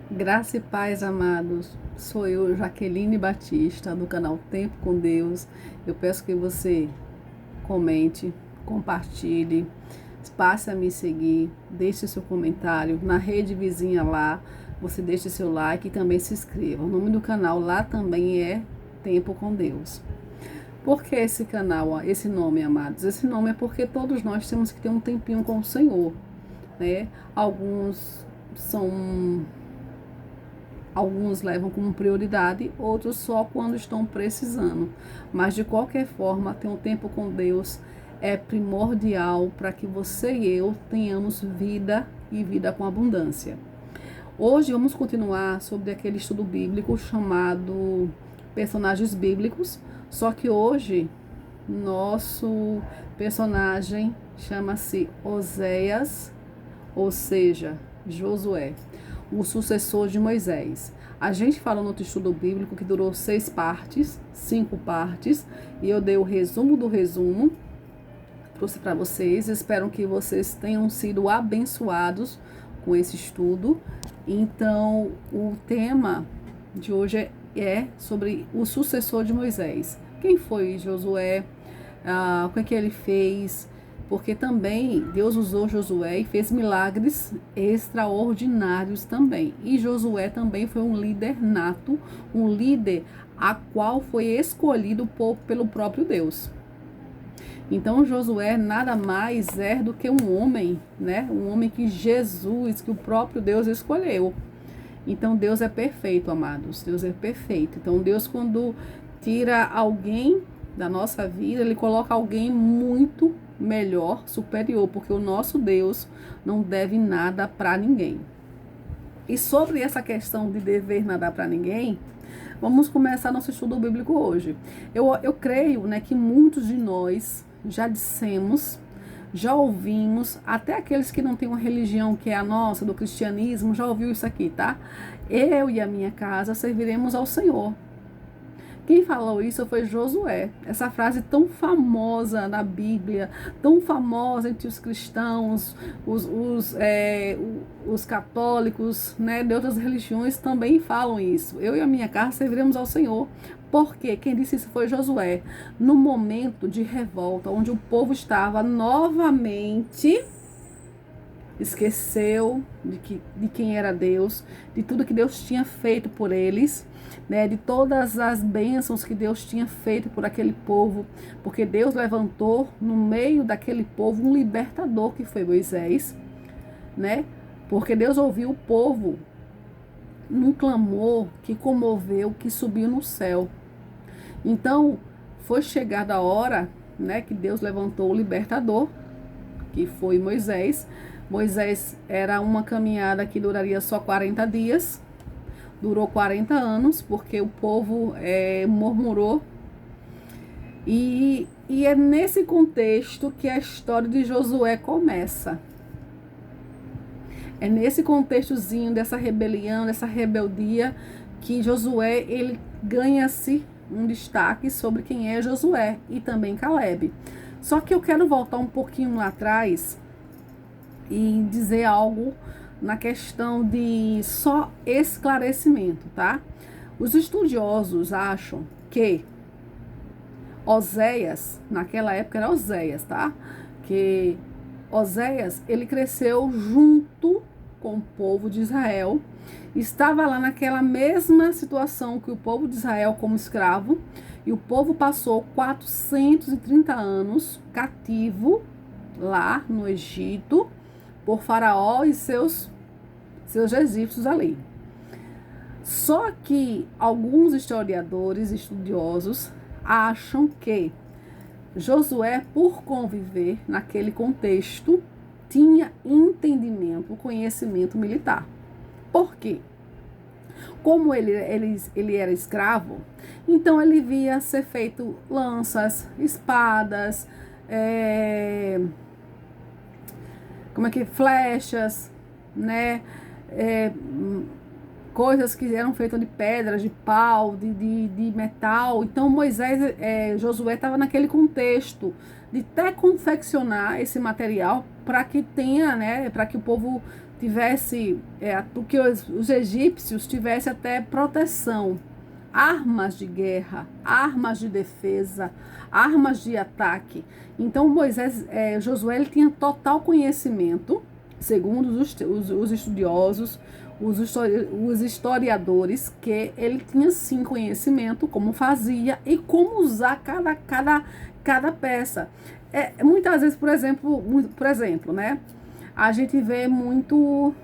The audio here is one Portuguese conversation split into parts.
Graça e paz, amados. Sou eu, Jaqueline Batista, do canal Tempo com Deus. Eu peço que você comente, compartilhe, passe a me seguir, deixe seu comentário na rede vizinha lá. Você deixe seu like e também se inscreva. O nome do canal lá também é Tempo com Deus. Por que esse canal, esse nome, amados? Esse nome é porque todos nós temos que ter um tempinho com o Senhor, né? Alguns levam como prioridade, outros só quando estão precisando. Mas de qualquer forma, ter um tempo com Deus é primordial para que você e eu tenhamos vida e vida com abundância. Hoje vamos continuar sobre aquele estudo bíblico chamado Personagens Bíblicos, só que hoje nosso personagem chama-se Oséias, ou seja, Josué, o sucessor de Moisés. A gente falou no outro estudo bíblico que durou 5 partes, e eu dei o resumo do resumo, trouxe para vocês. Espero que vocês tenham sido abençoados com esse estudo. Então, o tema de hoje é sobre o sucessor de Moisés. Quem foi Josué? O que é que ele fez? Porque também Deus usou Josué e fez milagres extraordinários também. E Josué também foi um líder nato, um líder a qual foi escolhido pelo próprio Deus. Então Josué nada mais é do que um homem, né? Um homem que Jesus, que o próprio Deus escolheu. Então Deus é perfeito, amados. Deus é perfeito. Então Deus, quando tira alguém da nossa vida, ele coloca alguém muito melhor, superior, porque o nosso Deus não deve nada para ninguém. E sobre essa questão de dever nada para ninguém, vamos começar nosso estudo bíblico hoje. Eu creio, né, que muitos de nós já dissemos, já ouvimos, até aqueles que não têm uma religião que é a nossa, do cristianismo, já ouviu isso aqui, tá? Eu e a minha casa serviremos ao Senhor. Quem falou isso foi Josué. Essa frase tão famosa na Bíblia, tão famosa entre os cristãos, os católicos, né, de outras religiões também falam isso. Eu e a minha casa serviremos ao Senhor. Porque quem disse isso foi Josué. No momento de revolta, onde o povo estava novamente esqueceu de quem era Deus, de tudo que Deus tinha feito por eles, né, de todas as bênçãos que Deus tinha feito por aquele povo, porque Deus levantou no meio daquele povo um libertador que foi Moisés, né? Porque Deus ouviu o povo num clamor que comoveu, que subiu no céu. Então, foi chegada a hora, né, que Deus levantou o libertador, que foi Moisés. Moisés era uma caminhada que duraria só 40 dias, durou 40 anos, porque o povo murmurou. E é nesse contexto que a história de Josué começa. É nesse contextozinho dessa rebelião, dessa rebeldia, que Josué ele ganha-se um destaque sobre quem é Josué e também Caleb. Só que eu quero voltar um pouquinho lá atrás e dizer algo na questão de só esclarecimento, tá? Os estudiosos acham que Oséias, naquela época era Oséias, tá? Que Oséias, ele cresceu junto com o povo de Israel, estava lá naquela mesma situação que o povo de Israel como escravo, e o povo passou 430 anos cativo lá no Egito, por Faraó e seus egípcios ali. Só que alguns historiadores, estudiosos, acham que Josué, por conviver naquele contexto, tinha entendimento, conhecimento militar. Por quê? Como ele era escravo, então ele via ser feito lanças, espadas, flechas, né? Coisas que eram feitas de pedras, de pau, de metal. Então Josué estava naquele contexto de até confeccionar esse material para que tenha, né, para que o povo tivesse, que os egípcios tivessem até proteção, armas de guerra, armas de defesa, armas de ataque. Então Josué, ele tinha total conhecimento, segundo os estudiosos, os historiadores, que ele tinha sim conhecimento como fazia e como usar cada peça. Muitas vezes, por exemplo, né? A gente vê muito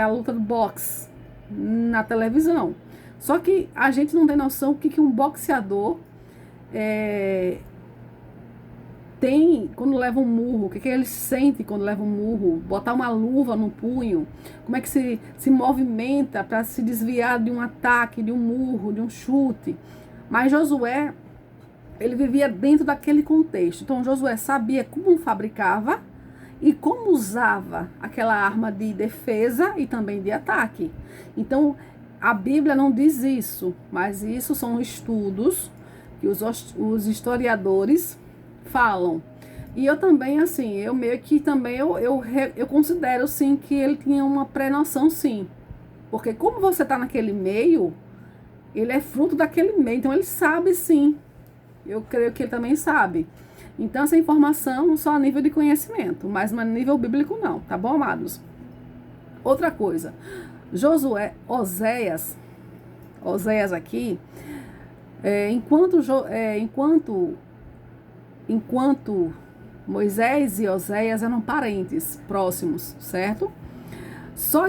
a luta do boxe na televisão. Só que a gente não tem noção o que um boxeador tem quando leva um murro, o que ele sente quando leva um murro, botar uma luva no punho, como é que se movimenta para se desviar de um ataque, de um murro, de um chute. Mas Josué, ele vivia dentro daquele contexto. Então Josué sabia como fabricava e como usava aquela arma de defesa e também de ataque. Então, a Bíblia não diz isso, mas isso são estudos que os historiadores falam. E eu também, assim, eu meio que também, eu considero, sim, que ele tinha uma pré-noção, sim. Porque como você está naquele meio, ele é fruto daquele meio, então ele sabe, sim. Eu creio que ele também sabe. Então, essa informação só a nível de conhecimento, mas não a nível bíblico não, tá bom, amados? Outra coisa, Oséias aqui, enquanto Moisés e Oséias eram parentes próximos, certo? Só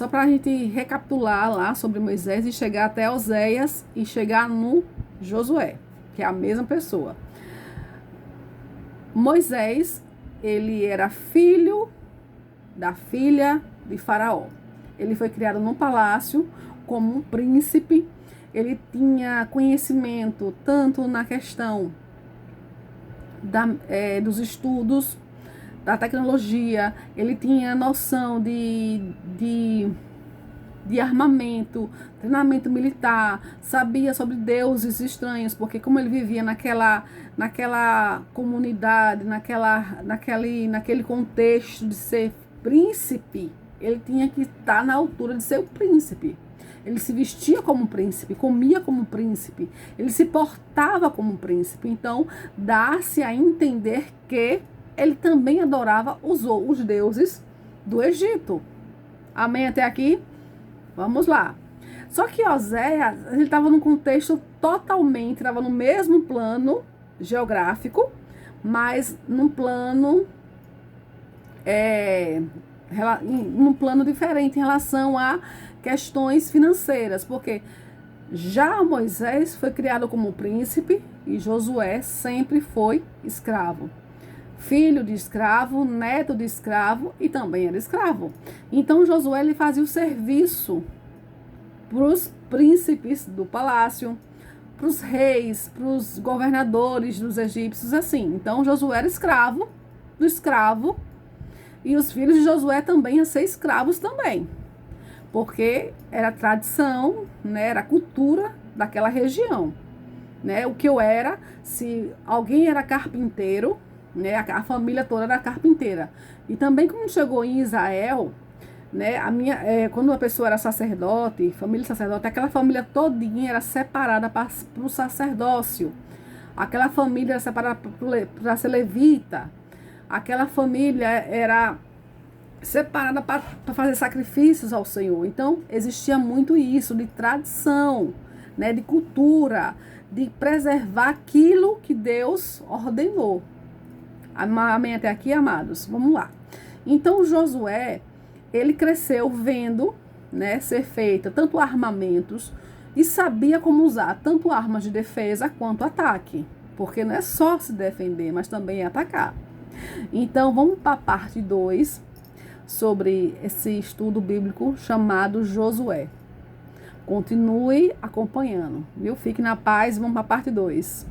para a gente recapitular lá sobre Moisés e chegar até Oséias e chegar no Josué, que é a mesma pessoa. Moisés, ele era filho da filha de Faraó. Ele foi criado num palácio como um príncipe. Ele tinha conhecimento tanto na questão dos estudos, da tecnologia. Ele tinha noção de armamento, treinamento militar, sabia sobre deuses estranhos, porque como ele vivia naquela comunidade, naquele contexto de ser príncipe, ele tinha que estar na altura de ser o príncipe. Ele se vestia como um príncipe, comia como um príncipe, ele se portava como um príncipe. Então, dá-se a entender que ele também adorava os deuses do Egito. Amém até aqui? Vamos lá. Só que Oséias, ele estava num contexto totalmente, estava no mesmo plano geográfico, mas num plano diferente em relação a questões financeiras, porque já Moisés foi criado como príncipe e Josué sempre foi escravo. Filho de escravo, neto de escravo e também era escravo. Então Josué, ele fazia o serviço para os príncipes do palácio, para os reis, para os governadores dos egípcios, assim. Então Josué era escravo do escravo e os filhos de Josué também iam ser escravos também, porque era a tradição, né, era a cultura daquela região, né? O que eu era, se alguém era carpinteiro, né, a família toda era carpinteira. E também quando chegou em Israel, né, quando a pessoa era sacerdote, família sacerdote, aquela família todinha era separada para o sacerdócio. Aquela família era separada para ser levita. Aquela família era separada para fazer sacrifícios ao Senhor. Então, existia muito isso de tradição, né, de cultura, de preservar aquilo que Deus ordenou. Amém até aqui, amados? Vamos lá. Então, Josué, ele cresceu vendo, né, ser feita tanto armamentos e sabia como usar tanto armas de defesa quanto ataque. Porque não é só se defender, mas também atacar. Então, vamos para a parte 2 sobre esse estudo bíblico chamado Josué. Continue acompanhando, viu? Fique na paz, vamos para a parte 2.